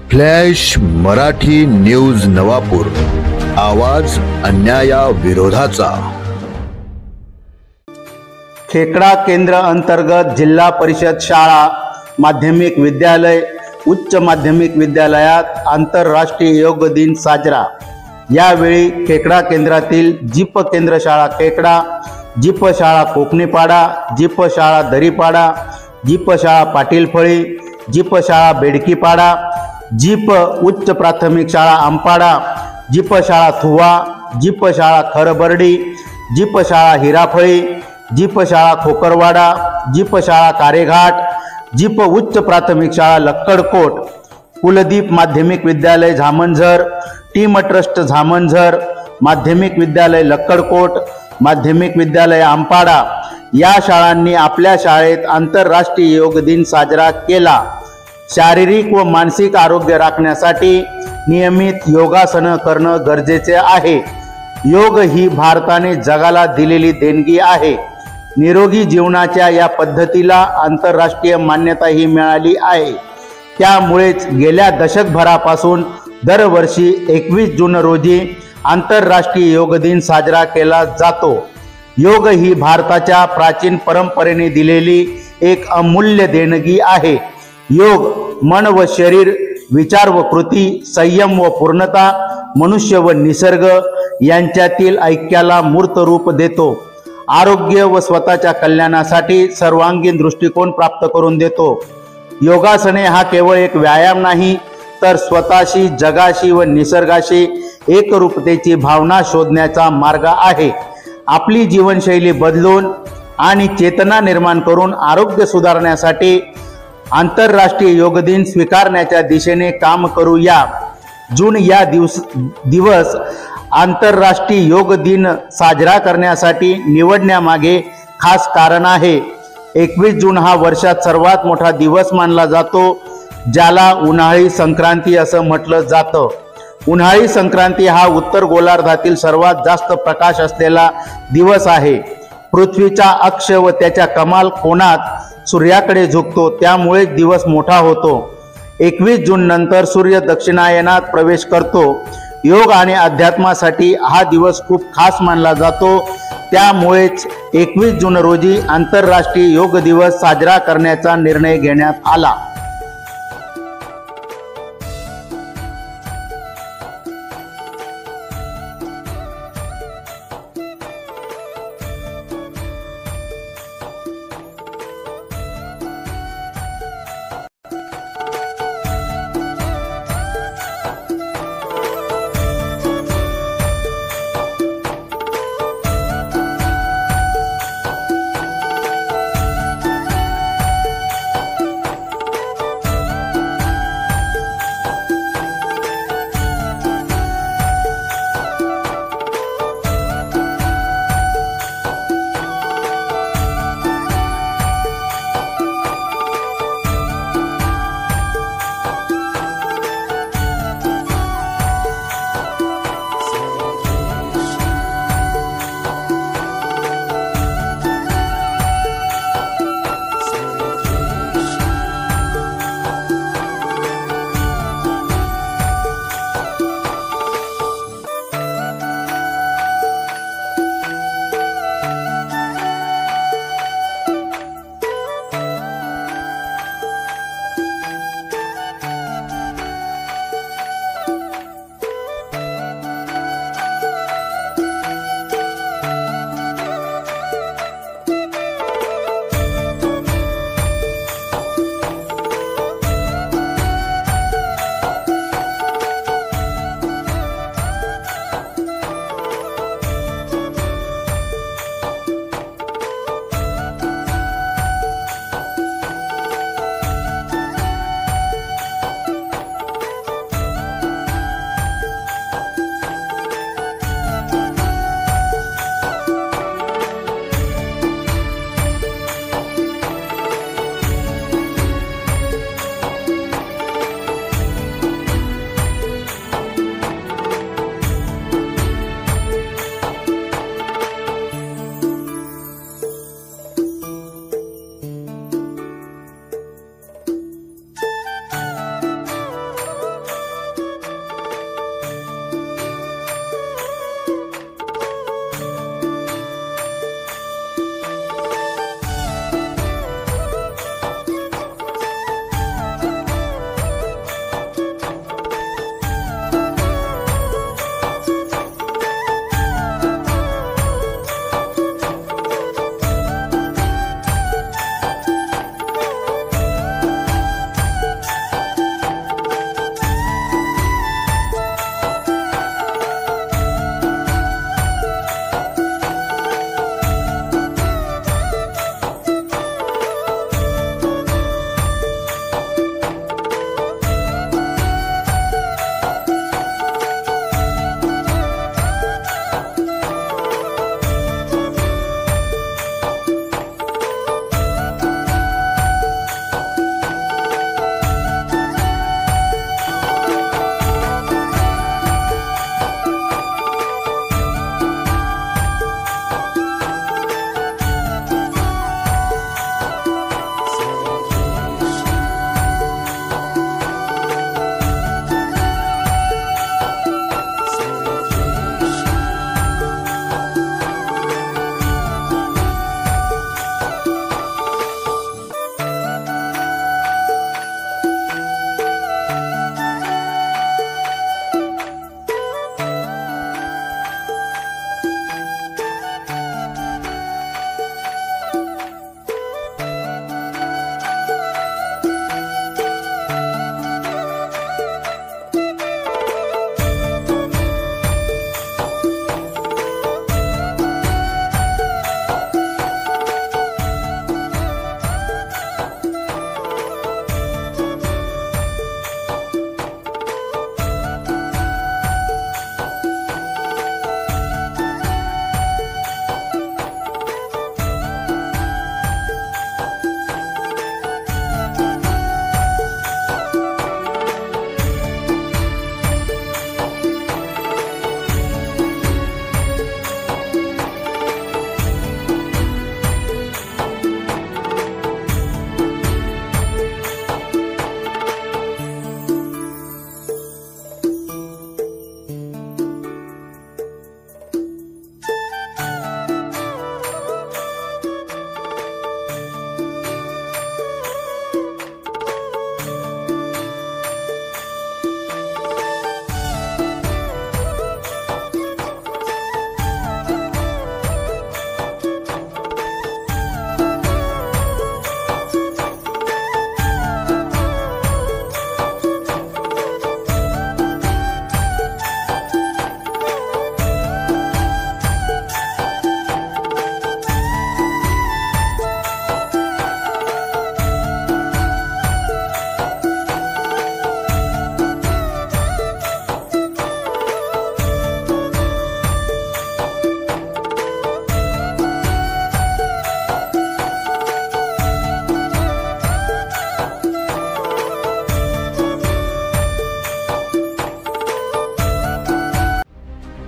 Flash Marathi news Navapur, आवाज अन्यायाविरोधाचा। खेकडा केंद्र अंतर्गत जिल्हा परिषद शाळा, माध्यमिक विद्यालय, उच्च माध्यमिक विद्यालयात आंतरराष्ट्रीय योग दिन साजरा। यावेळी खेकडा केंद्रातील जीप केंद्र शाळा खेकडा, जीप शाळा कोकणीपाडा, जीप शाळा दरीपाडा, जीप शाळा पाटीलफळी, जीप शाळा बेडकीपाडा, जीप उच्च प्राथमिक शाळा आंपाडा, जीप शाळा थुवा, जीप शाळा खरबर्डी, जीप शाळा हिराफळी, जीप शाळा खोकरवाडा, जीप शाळा कारेघाट, जीप उच्च प्राथमिक शाळा लक्कडकोट, कुलदीप माध्यमिक विद्यालय झामंझर, टीम ट्रस्ट झामंझर, माध्यमिक विद्यालय लक्कडकोट, माध्यमिक विद्यालय आंपाडा या शाळांनी आपल्या शाळेत आंतरराष्ट्रीय योग दिन साजरा केला। शारीरिक व मानसिक आरोग्य राखण्यासाठी नियमित योगासनं करणं गरजेचे आहे। योग ही भारताने जगाला दिलेली देणगी आहे। निरोगी जीवनाच्या या पद्धतीला आंतरराष्ट्रीय मान्यताही मिळाली आहे। त्यामुळेच गेल्या दशकभरापासून दरवर्षी 21 जून रोजी आंतरराष्ट्रीय योग दिन साजरा केला जातो। योग ही भारताच्या प्राचीन परंपरेने दिलेली एक अमूल्य देणगी आहे। योग मन व शरीर, विचार व कृती, संयम व पूर्णता, मनुष्य व निसर्ग यांच्यातील ऐक्याला मूर्त रूप देतो। आरोग्य व स्वतःच्या कल्याणासाठी सर्वांगीण दृष्टिकोन प्राप्त करून देतो। योगासने हा केवळ एक व्यायाम नाही, तर स्वतःशी, जगाशी व निसर्गाशी एकरूपतेची भावना शोधण्याचा मार्ग आहे। आपली जीवनशैली बदलून आणि चेतना निर्माण करून आरोग्य सुधारण्यासाठी आंतरराष्ट्रीय योग दिन स्वीकारण्याच्या दिशेने काम करूया। जून या दिवस आंतरराष्ट्रीय योग दिन साजरा करण्यासाठी निवडण्यामागे खास कारण आहे। 21 जून हा वर्षात सर्वात मोठा दिवस मानला जातो, ज्याला उन्हाळी संक्रांती असं म्हटलं जातं। उन्हाळी संक्रांती हा उत्तर गोलार्धातील सर्वात जास्त प्रकाश असलेला दिवस आहे। पृथ्वीचा अक्ष व त्याच्या कमाल कोनात सूर्याकडे झुकतो, त्यामुळे दिवस मोठा होतो। 21 जून नंतर सूर्य दक्षिणायनात प्रवेश करतो। योग आणि अध्यात्मासाठी हा दिवस खूप खास मानला जातो। त्यामुळेच 21 जून रोजी आंतरराष्ट्रीय योग दिवस साजरा करण्याचा निर्णय घेण्यात आला।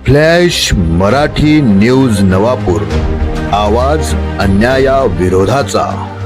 फ्लॅश मराठी न्यूज नवापूर, आवाज अन्यायाविरोधाचा.